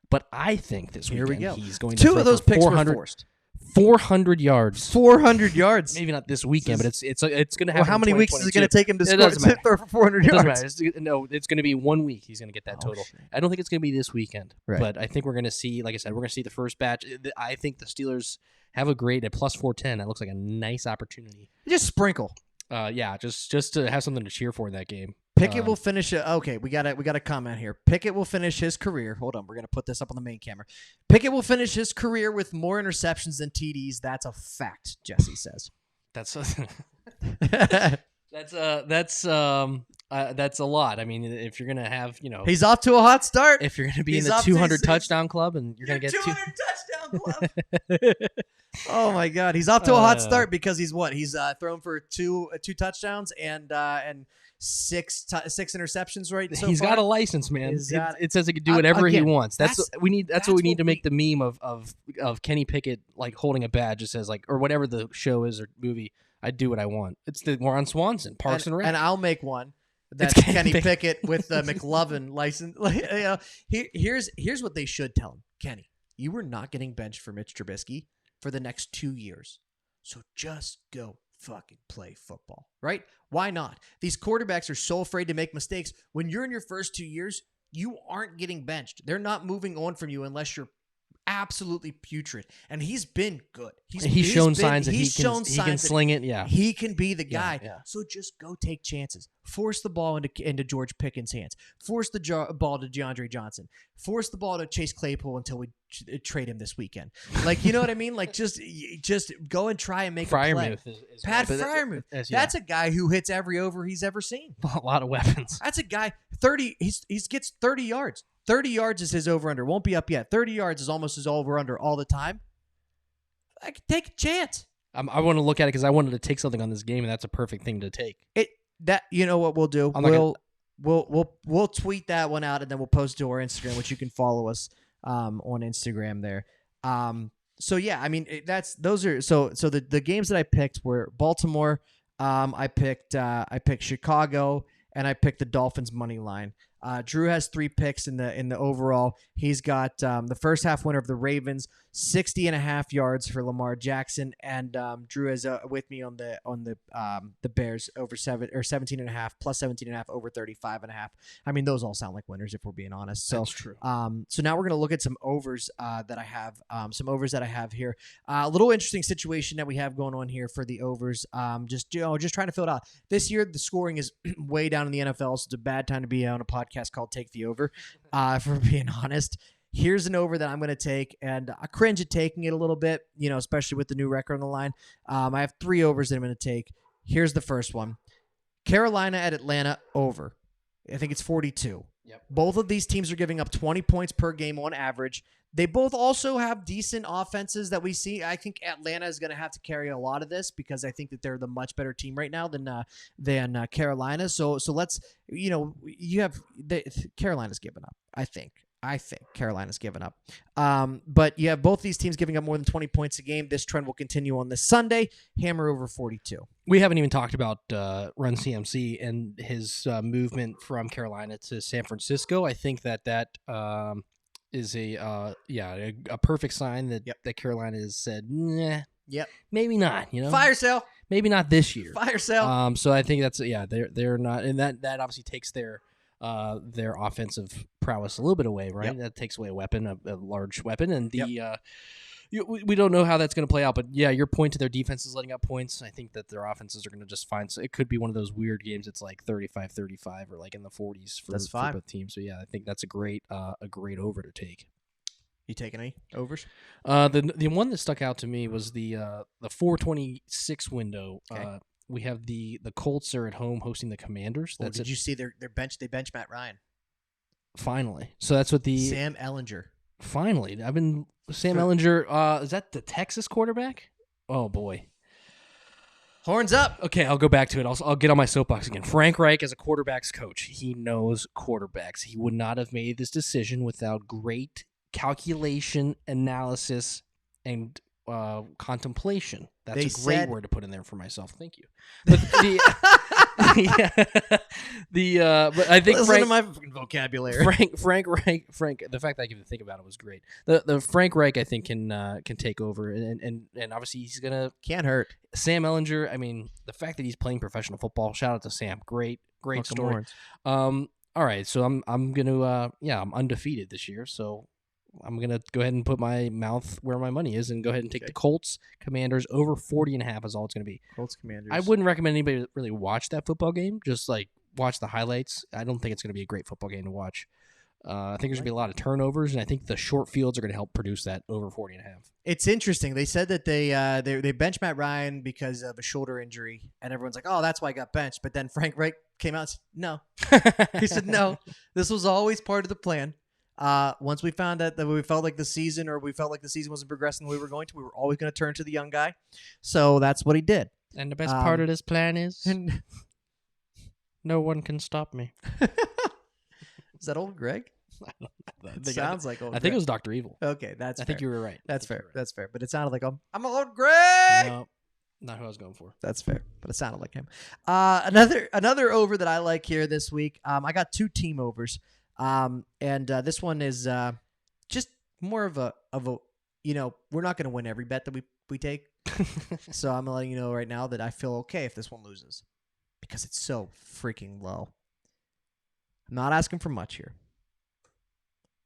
But I think this weekend he's going to 2 throw of those for picks were forced. 400 yards. 400 yards. Maybe not this weekend, but it's going to happen. Well, how many weeks is it going to take him to throw for 400 yards? yards? Doesn't matter. No, it's going to be 1 week. He's going to get that total. Shit. I don't think it's going to be this weekend, right. But I think we're going to see, like I said, we're going to see the first batch. I think the Steelers have a grade at plus 410. That looks like a nice opportunity. Just sprinkle. Just to have something to cheer for in that game. Pickett will finish. Okay, we got a comment here. Pickett will finish his career. Hold on, we're gonna put this up on the main camera. Pickett will finish his career with more interceptions than TDs. That's a fact. Jesse says. That's a lot. I mean, if you're gonna have, he's off to a hot start. If you're gonna be in the 200 touchdown club, and you're gonna get 200 touchdown club. Oh my God, he's off to a hot start because he's thrown for two touchdowns and six interceptions, right? He's got a license, man. It says he can do whatever he wants. That's what we need to make the meme of Kenny Pickett like holding a badge. It says like, or whatever the show is or movie. I do what I want. We're on Swanson, Parks and Rec. And I'll make one. That's Kenny Pickett with the McLovin license. Here's what they should tell him. Kenny, you were not getting benched for Mitch Trubisky for the next 2 years. So just go fucking play football, right? Why not? These quarterbacks are so afraid to make mistakes. When you're in your first 2 years, you aren't getting benched. They're not moving on from you unless you're absolutely putrid. And he's been good. He's shown signs that he can sling it. Yeah, he can be the guy. Yeah. So just go take chances. Force the ball into George Pickens' hands. Force the ball to DeAndre Johnson. Force the ball to Chase Claypool until we trade him this weekend. Like, you know what I mean? Like, just go and try and make a play. Pat Freiermuth. That's a guy who hits every over he's ever seen. A lot of weapons. That's a guy 30. He gets 30 yards. 30 yards is his over-under. Won't be up yet. 30 yards is almost his over-under all the time. I could take a chance. I want to look at it because I wanted to take something on this game, and that's a perfect thing to take. You know what we'll do? We'll tweet that one out, and then we'll post it to our Instagram, which you can follow us on Instagram there. So yeah, I mean those are the games that I picked were Baltimore. I picked Chicago, and I picked the Dolphins money line. Drew has 3 picks in the overall. He's got the first half winner of the Ravens, 60.5 yards for Lamar Jackson, and Drew is with me on the Bears over 17.5 plus 17.5 over 35.5. I mean, those all sound like winners if we're being honest. So that's true. So now we're gonna look at some overs that I have. Some overs that I have here. A little interesting situation that we have going on here for the overs. Just trying to fill it out. This year the scoring is way down in the NFL, so it's a bad time to be on a podcast called Take the Over, if we're being honest. Here's an over that I'm going to take, and I cringe at taking it a little bit, especially with the new record on the line. I have 3 overs that I'm going to take. Here's the first one. Carolina at Atlanta over. I think it's 42. Yep. Both of these teams are giving up 20 points per game on average. They both also have decent offenses that we see. I think Atlanta is going to have to carry a lot of this because I think that they're the much better team right now than Carolina. So let's, Carolina's given up. I think Carolina's given up. But you have both these teams giving up more than 20 points a game. This trend will continue on this Sunday. Hammer over 42. We haven't even talked about Run CMC and his movement from Carolina to San Francisco. I think that is a perfect sign that Carolina has said, nah, maybe not. Fire sale. Maybe not this year. Fire sale. So I think that's they're not, and that obviously takes their offensive prowess a little bit away, right? Yep. That takes away a weapon, a large weapon, and we don't know how that's going to play out. But yeah, your point to their defense is letting up points. I think that their offenses are going to just find. So it could be one of those weird games. It's like 35-35 or like in the 40s for both teams. So yeah, I think that's a great over to take. You taking any overs? The one that stuck out to me was the 426 window. Okay. We have the Colts are at home hosting the Commanders. Did you see their bench? They bench Matt Ryan. Finally, so that's what Sam Ehlinger. Finally, Sam Ehlinger. Is that the Texas quarterback? Oh boy, horns up. Okay, I'll go back to it. I'll get on my soapbox again. Frank Reich is a quarterbacks coach. He knows quarterbacks. He would not have made this decision without great calculation, analysis, and contemplation. That's a great word to put in there for myself. Thank you. But Yeah. But I think Listen to Frank, my fucking vocabulary. Frank. The fact that I can even think about it was great. The Frank Reich, I think, can take over, and obviously he's gonna. Can't hurt. Sam Ellinger. I mean, the fact that he's playing professional football. Shout out to Sam. Great Fucking story. horns. All right, so I'm gonna I'm undefeated this year, so I'm gonna go ahead and put my mouth where my money is and go ahead and take the Colts Commanders over 40.5 is all it's gonna be. Colts Commanders. I wouldn't recommend anybody to really watch that football game. Just like watch the highlights. I don't think it's gonna be a great football game to watch. I think there's gonna be a lot of turnovers, and I think the short fields are gonna help produce that over 40.5. It's interesting. They said that they benched Matt Ryan because of a shoulder injury, and everyone's like, "Oh, that's why I got benched." But then Frank Reich came out and said, "No." He said, "No, this was always part of the plan." Once we found out that we felt like the season wasn't progressing the way we were going to, we were always going to turn to the young guy. So that's what he did. And the best part of this plan is no one can stop me. Is that old Greg? It sounds like old Greg. I think it was Dr. Evil. Okay, that's fair. I think you were right. That's fair. That's fair. But it sounded like I'm old Greg. No, not who I was going for. That's fair, but it sounded like him. Another over that I like here this week. I got 2 team overs. And this one is just more of a we're not going to win every bet that we take. So I'm letting you know right now that I feel okay if this one loses because it's so freaking low. I'm not asking for much here.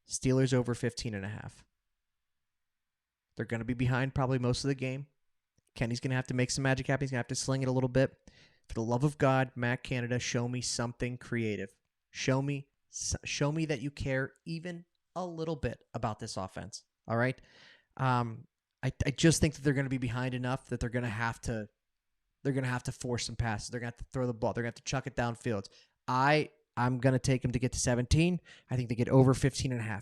Steelers over 15.5. They're going to be behind probably most of the game. Kenny's going to have to make some magic happen. He's going to have to sling it a little bit. For the love of God, Matt Canada, show me something creative. Show me that you care even a little bit about this offense. All right. I just think that they're going to be behind enough that they're going to have to force some passes. They're going to have to throw the ball. They're going to have to chuck it downfield. I'm going to take them to get to 17. I think they get over 15.5.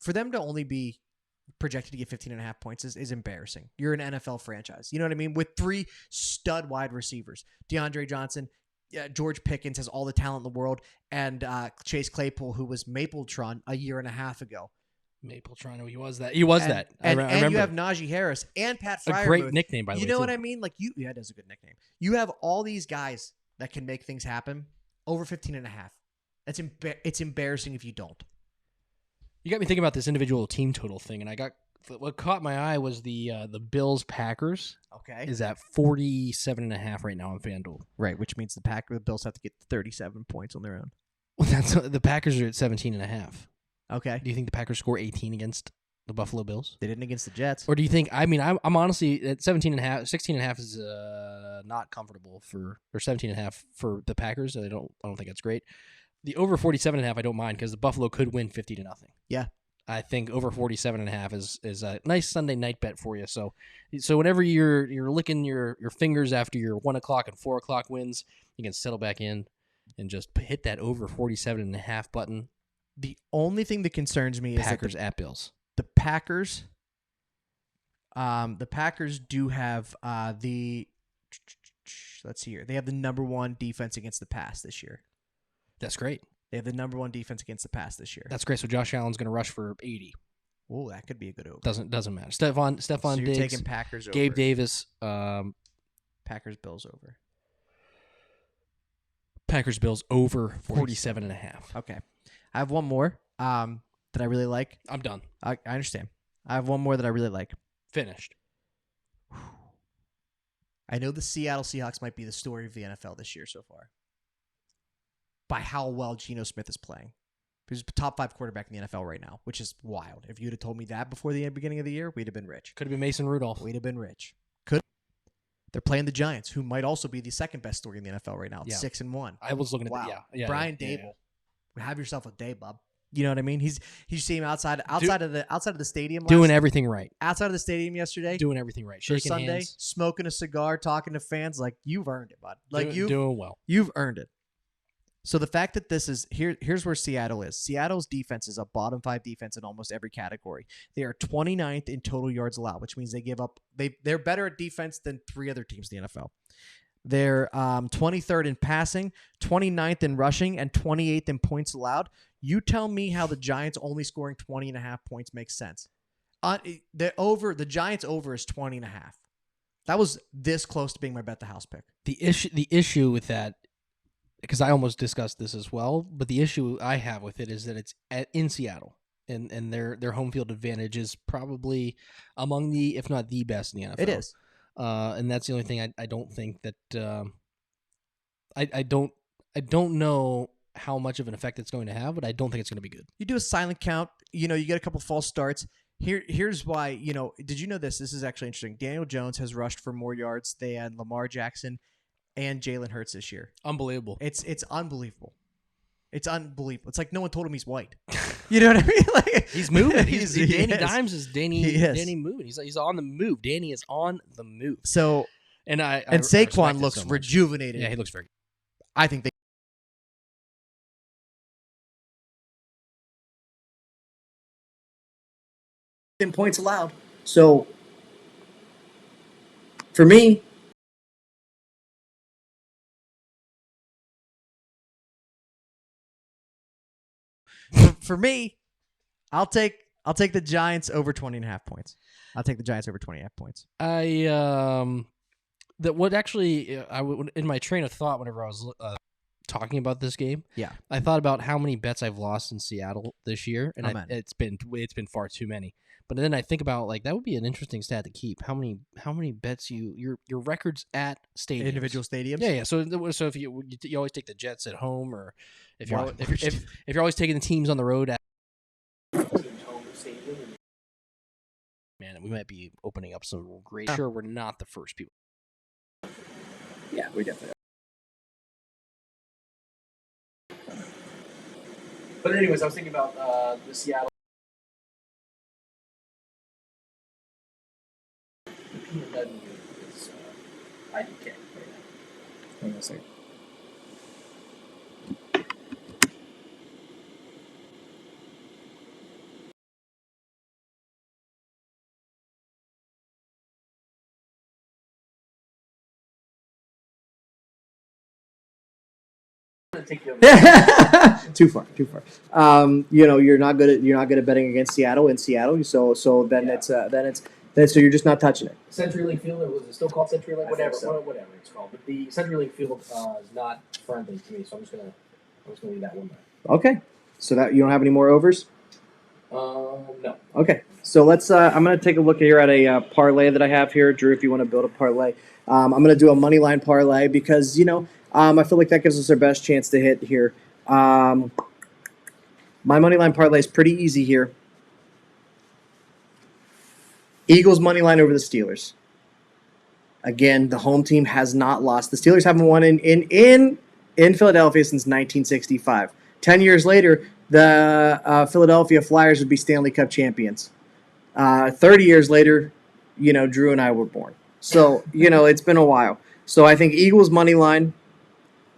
For them to only be projected to get 15.5 points is embarrassing. You're an NFL franchise. You know what I mean? With 3 stud wide receivers, DeAndre Johnson, George Pickens has all the talent in the world, and Chase Claypool, who was Mapletron a year and a half ago. Mapletron, he was that. He was that. And remember. You have Najee Harris and Pat Freiermuth. A great nickname, by the way. You know what I mean? Like yeah, that's a good nickname. You have all these guys that can make things happen over 15.5. It's embarrassing if you don't. You got me thinking about this individual team total thing, and what caught my eye was the Bills Packers. Okay, is at 47.5 right now on FanDuel. Right, which means the Bills have to get 37 points on their own. Well, the Packers are at 17.5. Okay, do you think the Packers score 18 against the Buffalo Bills? They didn't against the Jets. Or do you think? I mean, I'm honestly at 17.5. 16.5 is not comfortable or 17.5 for the Packers. I don't think that's great. The over 47.5 I don't mind because the Buffalo could win 50-0. Yeah. I think over 47.5 is a nice Sunday night bet for you. So whenever you're licking your fingers after your 1 o'clock and 4 o'clock wins, you can settle back in and just hit that over 47.5 button. The only thing that concerns me is Packers at Bills. The Packers do have let's see here. They have the number 1 defense against the pass this year. That's great. They have the number 1 defense against the pass this year. That's great. So Josh Allen's going to rush for 80. Oh, that could be a good over. Doesn't matter. Stephon so you're Diggs, taking Packers over. Gabe Davis, Packers Bills over. Packers Bills over 47.5. Okay. I have one more that I really like. I'm done. I understand. I have one more that I really like. Finished. I know the Seattle Seahawks might be the story of the NFL this year so far. By how well Geno Smith is playing. He's a top 5 quarterback in the NFL right now, which is wild. If you'd have told me that before the beginning of the year, we'd have been rich. Could have been Mason Rudolph. We'd have been rich. Could. They're playing the Giants, who might also be the second best story in the NFL right now. It's 6-1. I was looking at wow. Yeah. Brian Dable. Have yourself a day, bub. You know what I mean? You see him outside of the stadium, doing everything right. Outside of the stadium yesterday, doing everything right. Shaking Sunday, hands, smoking a cigar, talking to fans. Like you've earned it, bud. Like doing well. You've earned it. So the fact that this is here's where Seattle is. Seattle's defense is a bottom 5 defense in almost every category. They are 29th in total yards allowed, which means they're better at defense than 3 other teams in the NFL. They're 23rd in passing, 29th in rushing, and 28th in points allowed. You tell me how the Giants only scoring 20.5 points makes sense. The Giants over is 20.5. That was this close to being my bet the house pick. The issue with that, because I almost discussed this as well, but the issue I have with it is that it's in Seattle, and their home field advantage is probably among the, if not the best in the NFL. It is. And that's the only thing I don't think that I don't know how much of an effect it's going to have, but I don't think it's going to be good. You do a silent count. You get a couple false starts. Here's why. Did you know this? This is actually interesting. Daniel Jones has rushed for more yards than Lamar Jackson and Jalen Hurts this year. Unbelievable. It's unbelievable. It's unbelievable. It's like no one told him he's white. You know what I mean? Like, he's moving. Danny is. Dimes is Danny moving. He's on the move. Danny is on the move. So and Saquon looks rejuvenated. Yeah, he looks very good. I think they in points allowed. So for me, I'll take the Giants over 20.5 points. I'll take the Giants over 20.5 points. That what actually I would, in my train of thought whenever I was talking about this game, I thought about how many bets I've lost in Seattle this year, and it's been far too many. But then I think about, like, that would be an interesting stat to keep. How many bets your records at stadiums, individual stadiums? Yeah. So if you always take the Jets at home, or if you're if you're always taking the teams on the road at, man, we might be opening up some great. Sure, we're not the first people. yeah, we definitely are. But anyways, I was thinking about the Seattle. Peanut nut is IDK right now. Hang on a second. Too far. You're not good at betting against Seattle in Seattle. So then it's so you're just not touching it. CenturyLink Field, or was it still called CenturyLink? Whatever it's called. But the CenturyLink Field is not friendly to me, so I'm just gonna leave that one there. Okay. So that you don't have any more overs? No. Okay. So let's. I'm gonna take a look here at a parlay that I have here, Drew. If you want to build a parlay, I'm gonna do a money line parlay because I feel like that gives us our best chance to hit here. My money line parlay is pretty easy here. Eagles money line over the Steelers. Again, the home team has not lost. The Steelers haven't won in Philadelphia since 1965. 10 years later, the Philadelphia Flyers would be Stanley Cup champions. 30 years later, Drew and I were born. So, it's been a while. So I think Eagles money line.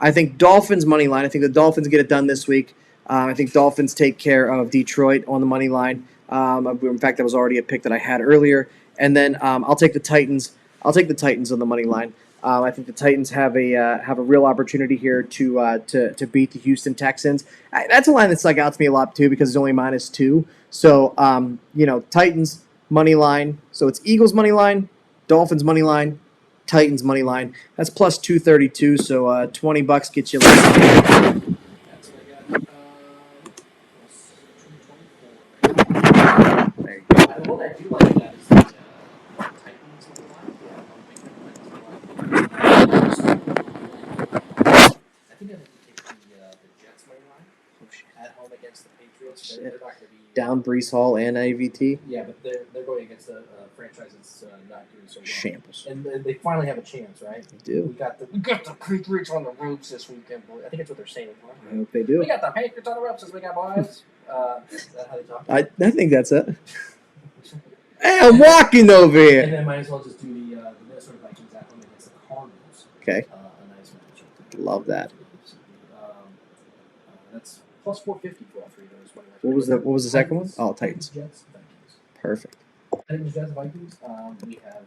I think Dolphins money line. I think the Dolphins get it done this week. I think Dolphins take care of Detroit on the money line. In fact, that was already a pick that I had earlier. And then I'll take the Titans. I'll take the Titans on the money line. I think the Titans have a real opportunity here to beat the Houston Texans. That's a line that stuck out to me a lot too because it's only -2. So Titans money line. So it's Eagles money line, Dolphins money line, Titans money line. That's plus 232. So $20 gets you. There you go. What I do like that is the Titans on the line. I think I have to take the Jets money line at home against the Patriots. They're not going to be Down Brees Hall and AVT. Yeah, but they're going against a franchise that's not doing so well. Shambles. And they finally have a chance, right? They do. We got the Patriots on the ropes this weekend, boy. I think that's what they're saying. I hope they do. We got the Patriots on the ropes this weekend, boys. Is that how they talk? I think that's it. Hey, I'm walking over here. And then might as well just do the Minnesota Vikings at home against the Cardinals. Okay. A nice matchup. Love that. That's plus 450 for all three of those. What was the second one? Oh, Titans. Jets, Vikings. Perfect. Titans, Jets, Vikings. We have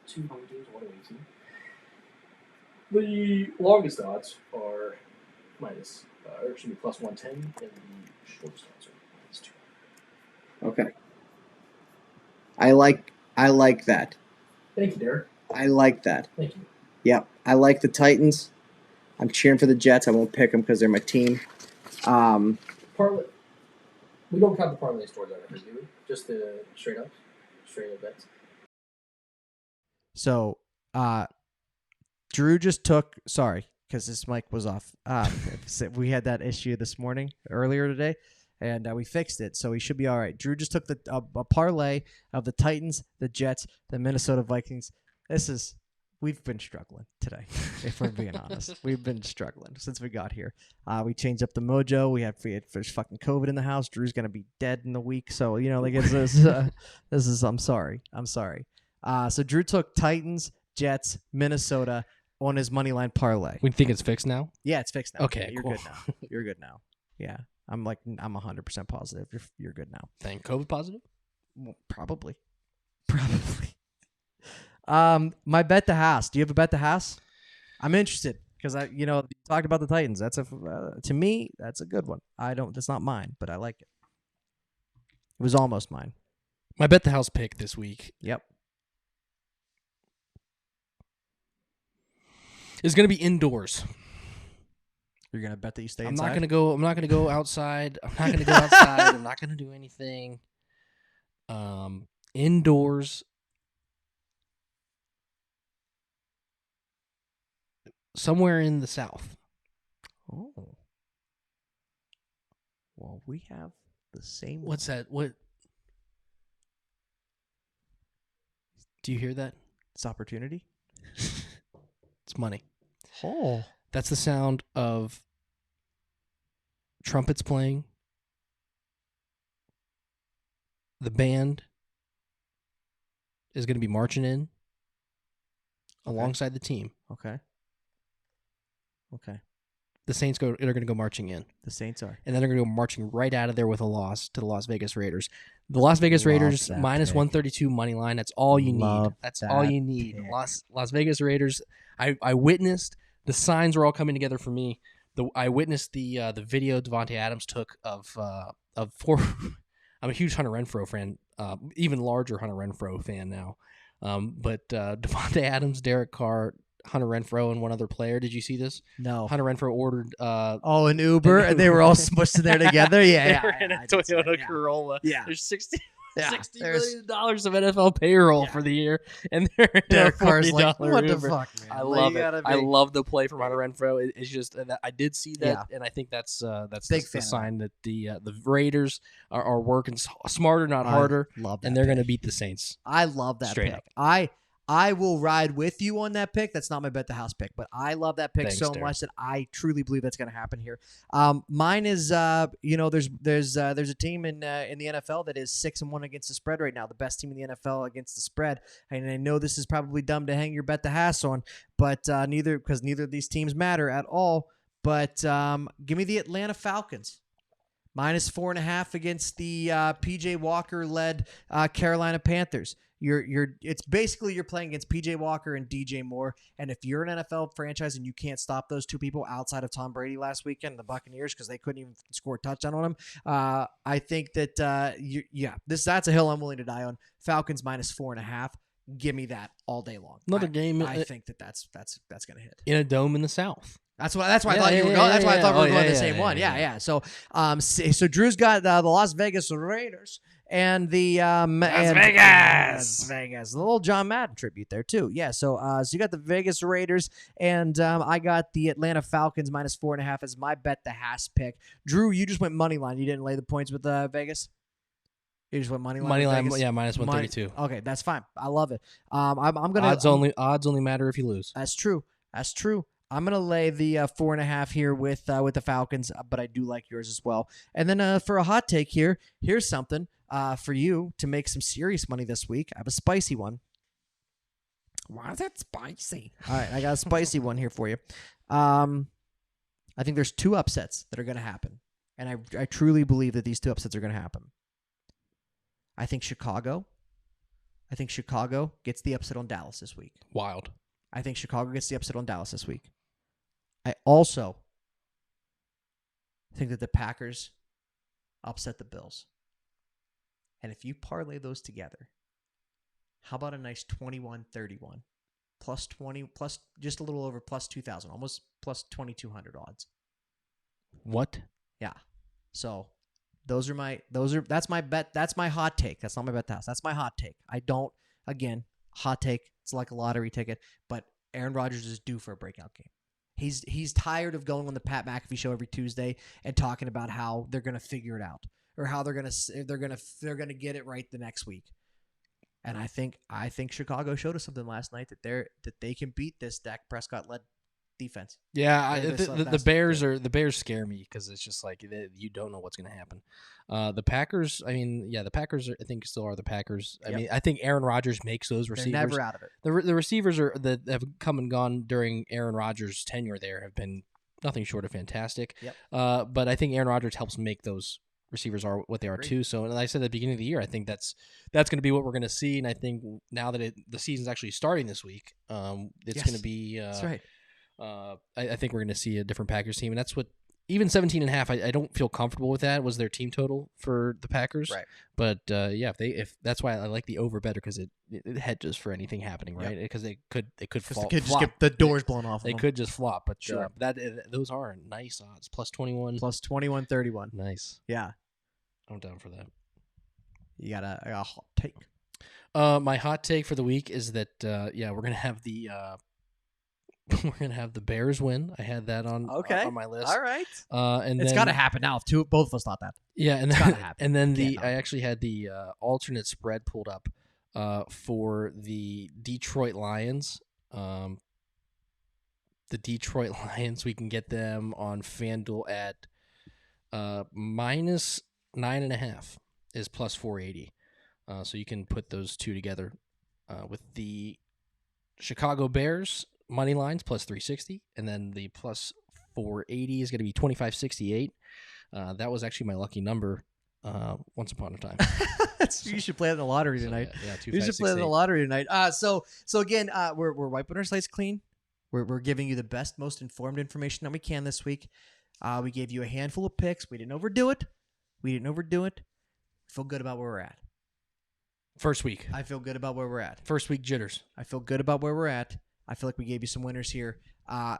2 home teams, 1 away team. The longest odds are plus 110, and the shortest odds are -2. Okay. I like that. Thank you, Derek. I like that. Thank you. Yep, I like the Titans. I'm cheering for the Jets. I won't pick them because they're my team. Parlay. We don't count the parlay stores on it, do we? Just the straight up bets. So, Drew just took. Sorry, because this mic was off. We had that issue this morning, earlier today, and we fixed it, so he should be all right. Drew just took a parlay of the Titans, the Jets, the Minnesota Vikings. We've been struggling today, if we're being honest. We've been struggling since we got here. We changed up the mojo. We had there's fucking COVID in the house. Drew's gonna be dead in a week, so this is. I'm sorry. So Drew took Titans, Jets, Minnesota on his money line parlay. We think it's fixed now? Yeah, it's fixed now. Okay, yeah, you're cool. good now. You're good now. Yeah, I'm 100% positive. You're good now. Saying COVID positive? Well, probably. My bet to Haas. Do you have a bet to Haas? I'm interested because you talked about the Titans. That's to me, that's a good one. That's not mine, but I like it. It was almost mine. My bet the house pick this week. Yep. Is going to be indoors. You're gonna bet that you stay I'm inside? not going to go outside. I'm not going to go outside. I'm not going to do anything. Indoors. Somewhere in the South. Oh. Well, we have the same. What's that? What? Do you hear that? It's opportunity. It's money. Oh. That's the sound of trumpets playing. The band is going to be marching in alongside the team. Okay. The Saints are going to go marching in. The Saints are. And then they're going to go marching right out of there with a loss to the Las Vegas Raiders. The Las Vegas Raiders minus 132 money line. That's all you need. That's all you need. Las Vegas Raiders. I witnessed the signs were all coming together for me. I witnessed the video Devontae Adams took of four. I'm a huge Hunter Renfrow fan, even larger Hunter Renfrow fan now. But Devontae Adams, Derek Carr, Hunter Renfrow, and one other player. Did you see this? No. Hunter Renfrow ordered an Uber, and they were all smushed in there together. Yeah, they were in a Toyota Corolla. Yeah. There's $60 million of NFL payroll for the year, and they're in Derek a Carr's $40 like, what Uber. the fuck, man? I love it. I love the play from Hunter Renfrow. It's just I did see that, and I think that's Big the sign that the Raiders are working smarter, not harder. Love that and they're going to pick. beat the Saints. I love that Straight pick. up. I will ride with you on that pick. That's not my bet the house pick, but I love that pick so Derek. much that I truly believe that's going to happen here. Mine is, there's a team in the NFL that is 6-1 against the spread right now, the best team in the NFL against the spread. And I know this is probably dumb to hang your bet the house on, but neither of these teams matter at all. But give me the Atlanta Falcons. Minus 4.5 against the PJ Walker led Carolina Panthers. It's basically you're playing against PJ Walker and DJ Moore, and if you're an NFL franchise and you can't stop those two people outside of Tom Brady last weekend, the Buccaneers, because they couldn't even score a touchdown on him, I think that that's a hill I'm willing to die on. Falcons minus 4.5. Give me that all day long. Another game. I think that's gonna hit In a dome in the South. That's why I thought you were going. That's why I thought we were going the same one. Yeah. So Drew's got the Las Vegas Raiders and the Las Vegas. The little John Madden tribute there too. Yeah. So you got the Vegas Raiders and I got the Atlanta Falcons minus 4.5 as my bet the Haas pick. Drew, you just went money line. You didn't lay the points with Vegas. You just went money line. Money line, Vegas? yeah, minus 132. Okay, that's fine. I love it. I'm gonna odds only matter if you lose. That's true. I'm gonna lay the 4.5 here with the Falcons, but I do like yours as well. And then for a hot take here's something for you to make some serious money this week. I have a spicy one. Why is that spicy? All right, I got a spicy one here for you. I think there's two upsets that are gonna happen, and I truly believe that these two upsets are gonna happen. I think Chicago gets the upset on Dallas this week. Wild. I think Chicago gets the upset on Dallas this week. I also think that the Packers upset the Bills. And if you parlay those together, how about a nice 21-31 plus 20, plus just a little over plus 2,000, almost plus 2,200 odds. What? Yeah. So that's my bet. That's my hot take. That's not my bet house. That's my hot take. Hot take. It's like a lottery ticket, but Aaron Rodgers is due for a breakout game. He's tired of going on the Pat McAfee show every Tuesday and talking about how they're going to figure it out or how they're going to get it right the next week. And I think Chicago showed us something last night that they can beat this Dak Prescott led defense. Yeah, the Bears scare me because it's just like you don't know what's going to happen. The Packers, the Packers I think still are the Packers. Yep. I think Aaron Rodgers makes those receivers. They're never out of it. The receivers that have come and gone during Aaron Rodgers' tenure there have been nothing short of fantastic. Yep. But I think Aaron Rodgers helps make those receivers are what they are too. So, and like I said at the beginning of the year, I think that's going to be what we're going to see. And I think now that the season's actually starting this week, it's going to be. That's right. I think we're going to see a different Packers team, and that's what even 17.5. I don't feel comfortable with that. Was their team total for the Packers? Right. But if that's why I like the over better because it hedges for anything happening, right? Because they could fall. They could just get the doors blown off. They of them. could just flop, but Sure. Those are nice odds. Plus 21. Plus 21-31. Nice. Yeah. I'm down for that. You got a hot take. My hot take for the week is that we're gonna have the Bears win. I had that on my list. All right. And it's got to happen now. If both of us thought that. Yeah, and it's then, gotta happen. And then Can't I actually had the alternate spread pulled up for the Detroit Lions. The Detroit Lions, we can get them on FanDuel at minus 9.5 is plus 480. So you can put those two together with the Chicago Bears money lines plus 360, and then the plus 480 is going to be 2568. That was actually my lucky number once upon a time. You should play it in the lottery tonight. So, yeah, you should play it in the lottery tonight. So again, we're wiping our slates clean. We're giving you the best, most informed information that we can this week. We gave you a handful of picks. We didn't overdo it. Feel good about where we're at. First week. I feel good about where we're at. First week jitters. I feel good about where we're at. I feel like we gave you some winners here.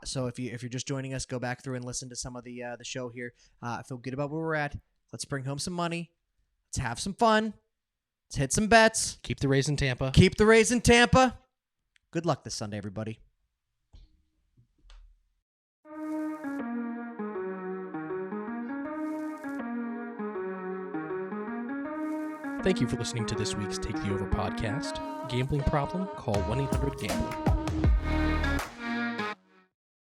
So if you're just joining us, go back through and listen to some of the show here. I feel good about where we're at. Let's bring home some money. Let's have some fun. Let's hit some bets. Keep the Rays in Tampa. Good luck this Sunday, everybody. Thank you for listening to this week's Take the Over podcast. Gambling problem? Call 1-800-GAMBLER.